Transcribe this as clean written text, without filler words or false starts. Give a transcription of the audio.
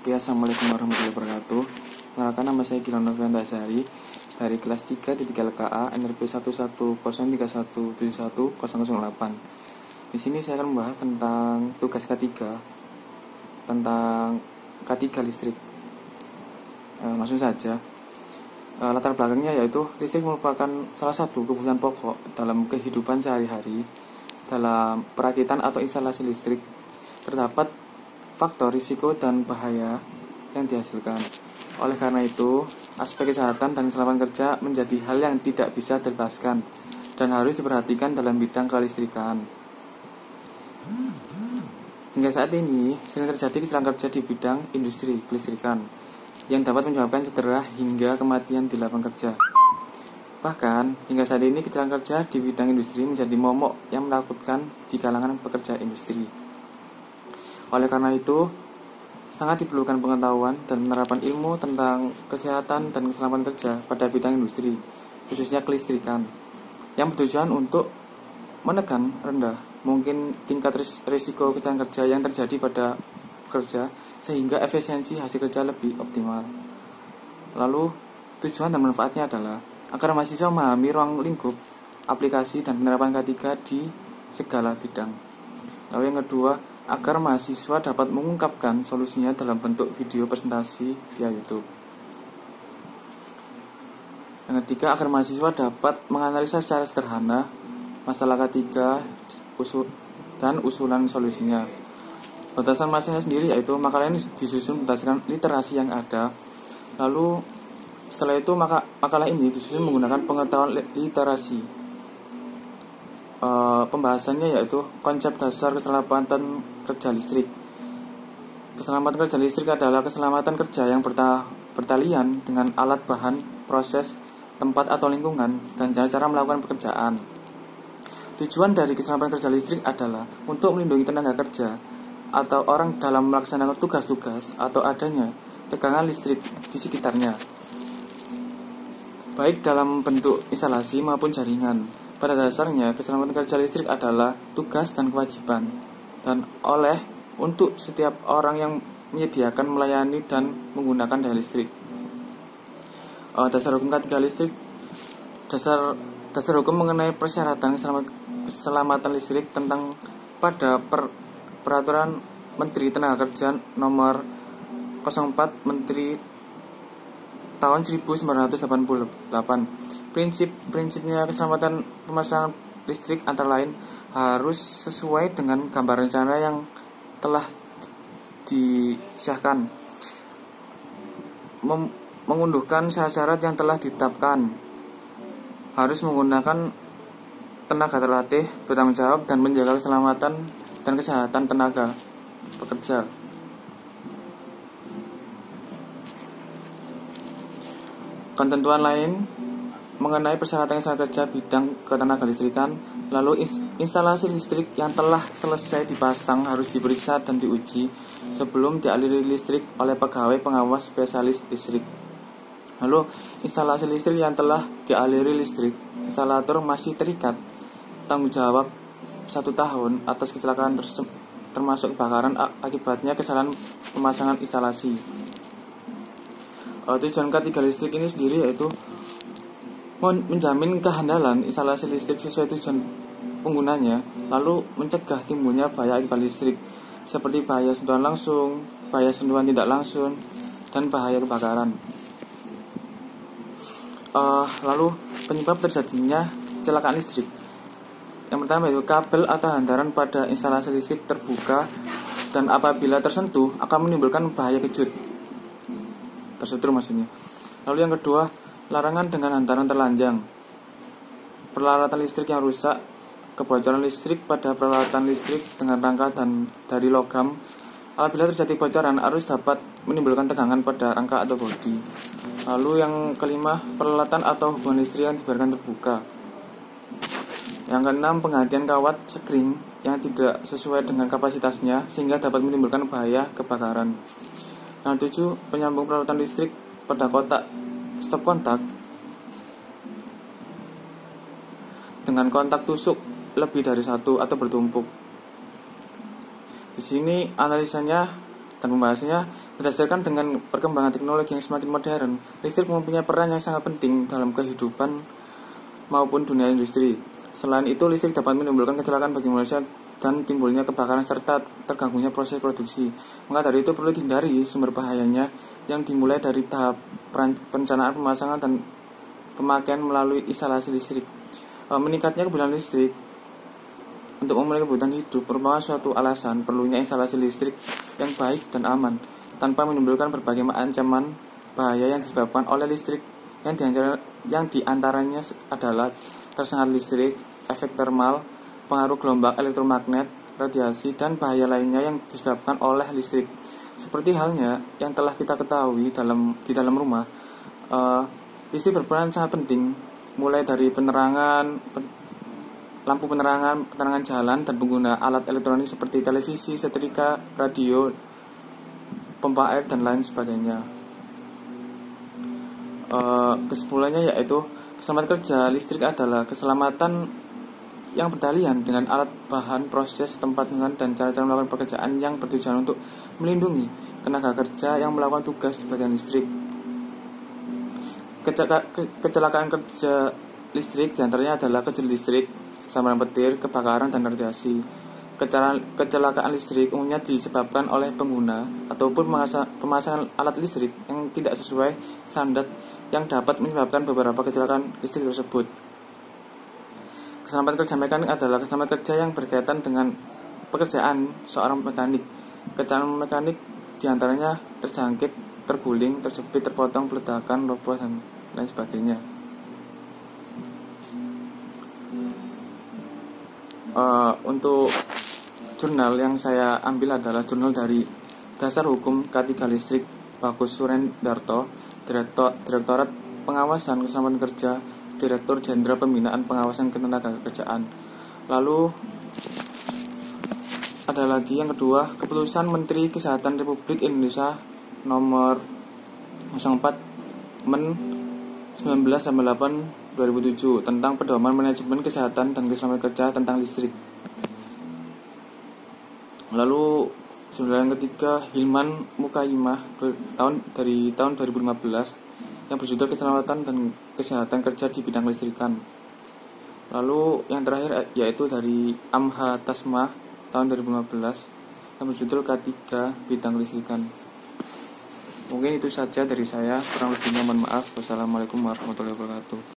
Oke, assalamualaikum warahmatullahi wabarakatuh. Perkenalkan, nama saya Gilang Novianta Azhari dari kelas 3 LKA NRP 11031717008. Di sini saya akan membahas tentang tugas K3 tentang K3 listrik. Langsung saja. Latar belakangnya yaitu listrik merupakan salah satu kebutuhan pokok dalam kehidupan sehari-hari. Dalam perakitan atau instalasi listrik terdapat faktor risiko dan bahaya yang dihasilkan. Oleh karena itu, aspek kesehatan dan keselamatan kerja menjadi hal yang tidak bisa dilepaskan dan harus diperhatikan dalam bidang kelistrikan. Hingga saat ini, sering terjadi kecelakaan kerja di bidang industri kelistrikan yang dapat menyebabkan cedera hingga kematian di lapangan kerja. Bahkan, hingga saat ini kecelakaan kerja di bidang industri menjadi momok yang menakutkan di kalangan pekerja industri. Oleh karena itu, sangat diperlukan pengetahuan dan penerapan ilmu tentang kesehatan dan keselamatan kerja pada bidang industri, khususnya kelistrikan, yang bertujuan untuk menekan rendah mungkin tingkat risiko kecelakaan kerja yang terjadi pada pekerja, sehingga efisiensi hasil kerja lebih optimal. Lalu, tujuan dan manfaatnya adalah agar mahasiswa memahami ruang lingkup, aplikasi, dan penerapan K3 di segala bidang. Lalu yang kedua, agar mahasiswa dapat mengungkapkan solusinya dalam bentuk video presentasi via YouTube. Yang ketiga, agar mahasiswa dapat menganalisa secara sederhana masalah K3 dan usulan solusinya. Batasan masalahnya sendiri yaitu makalah ini disusun berdasarkan literasi yang ada. Lalu setelah itu makalah ini disusun menggunakan pengetahuan literasi. Pembahasannya yaitu konsep dasar keselamatan kerja listrik. Keselamatan kerja listrik adalah keselamatan kerja yang bertalian dengan alat, bahan, proses, tempat atau lingkungan, dan cara-cara melakukan pekerjaan. Tujuan dari keselamatan kerja listrik adalah untuk melindungi tenaga kerja atau orang dalam melaksanakan tugas-tugas atau adanya tegangan listrik di sekitarnya, baik dalam bentuk instalasi maupun jaringan. Pada dasarnya, keselamatan kerja listrik adalah tugas dan kewajiban dan untuk setiap orang yang menyediakan, melayani, dan menggunakan daya listrik. Dasar hukum K3 listrik. Dasar hukum mengenai persyaratan keselamatan listrik tentang pada Peraturan Menteri Tenaga Kerja Nomor 04 Menteri tahun 1988. Prinsipnya keselamatan pemasangan listrik antara lain harus sesuai dengan gambar rencana yang telah disahkan, mengunduhkan syarat-syarat yang telah ditetapkan, harus menggunakan tenaga terlatih, bertanggung jawab, dan menjaga keselamatan dan kesehatan tenaga pekerja. Ketentuan lain mengenai persyaratan keselamatan kerja bidang ketenaga listrikan. Lalu instalasi listrik yang telah selesai dipasang harus diperiksa dan diuji sebelum dialiri listrik oleh pegawai pengawas spesialis listrik. Lalu instalasi listrik yang telah dialiri listrik, instalator masih terikat tanggung jawab 1 tahun atas kecelakaan termasuk kebakaran akibatnya kesalahan pemasangan instalasi. Tujuan K3 listrik ini sendiri yaitu menjamin kehandalan instalasi listrik sesuai tujuan penggunanya, lalu mencegah timbulnya bahaya akibat listrik seperti bahaya sentuhan langsung, bahaya sentuhan tidak langsung, dan bahaya kebakaran. Lalu penyebab terjadinya kecelakaan listrik. Yang pertama yaitu kabel atau hantaran pada instalasi listrik terbuka dan apabila tersentuh akan menimbulkan bahaya kejut. Tersetrum maksudnya. Lalu yang kedua, larangan dengan hantaran telanjang. Peralatan listrik yang rusak, kebocoran listrik pada peralatan listrik dengan rangka dan dari logam. Apabila terjadi kebocoran, arus dapat menimbulkan tegangan pada rangka atau bodi. Lalu yang kelima, peralatan atau hubungan listrik yang dibiarkan terbuka. Yang keenam, penggantian kawat sekring yang tidak sesuai dengan kapasitasnya sehingga dapat menimbulkan bahaya kebakaran. Yang ketujuh, penyambung peralatan listrik pada kotak stop kontak dengan kontak tusuk lebih dari satu atau bertumpuk. Di sini analisanya dan pembahasannya Berdasarkan dengan perkembangan teknologi yang semakin modern, listrik mempunyai peran yang sangat penting dalam kehidupan maupun dunia industri. Selain itu, listrik dapat menimbulkan kecelakaan bagi manusia dan timbulnya kebakaran serta terganggunya proses produksi. Maka dari itu perlu dihindari sumber bahayanya yang dimulai dari tahap perencanaan, pemasangan, dan pemakaian melalui instalasi listrik. Meningkatnya kebutuhan listrik untuk memenuhi kebutuhan hidup merupakan suatu alasan perlunya instalasi listrik yang baik dan aman, tanpa menimbulkan berbagai ancaman bahaya yang disebabkan oleh listrik yang diantaranya adalah tersengat listrik, efek termal, pengaruh gelombang elektromagnet, radiasi, dan bahaya lainnya yang disebabkan oleh listrik. Seperti halnya yang telah kita ketahui di dalam rumah, listrik berperan sangat penting, mulai dari lampu penerangan jalan, dan pengguna alat elektronik seperti televisi, setrika, radio, pompa air, dan lain sebagainya. Kesimpulannya yaitu keselamatan kerja listrik adalah keselamatan yang bertalian dengan alat, bahan, proses, tempat lingkungan, dan cara-cara melakukan pekerjaan yang bertujuan untuk melindungi tenaga kerja yang melakukan tugas di bagian listrik. Kecelakaan kerja listrik diantaranya adalah kejadian listrik, sambaran petir, kebakaran, dan radiasi. Kecelakaan listrik umumnya disebabkan oleh pengguna ataupun pemasangan alat listrik yang tidak sesuai standar yang dapat menyebabkan beberapa kecelakaan listrik tersebut. Keselamatan kerja mekanik adalah keselamatan kerja yang berkaitan dengan pekerjaan seorang mekanik. Kecelakaan mekanik diantaranya terjangkit, terguling, terjepit, terpotong, peledakan, roboh, dan lain sebagainya. Untuk jurnal yang saya ambil adalah jurnal dari Dasar Hukum K3 Listrik Bagus Surendarto, Direktorat Pengawasan Keselamatan Kerja, Direktur Jenderal Pembinaan Pengawasan Ketenagakerjaan. Lalu ada lagi yang kedua, Keputusan Menteri Kesehatan Republik Indonesia nomor 04 Men 1998/2007 tentang pedoman manajemen kesehatan dan keselamatan kerja tentang listrik. Lalu jurnal yang ketiga, Hilman Mukaimah dari tahun 2015 yang berjudul Keselamatan dan Kesehatan Kerja di Bidang Listrikan. Lalu yang terakhir yaitu dari Amha Tasma tahun 2015 yang berjudul K3 Bidang Listrikan. Mungkin itu saja dari saya, kurang lebihnya mohon maaf. Wassalamualaikum warahmatullahi wabarakatuh.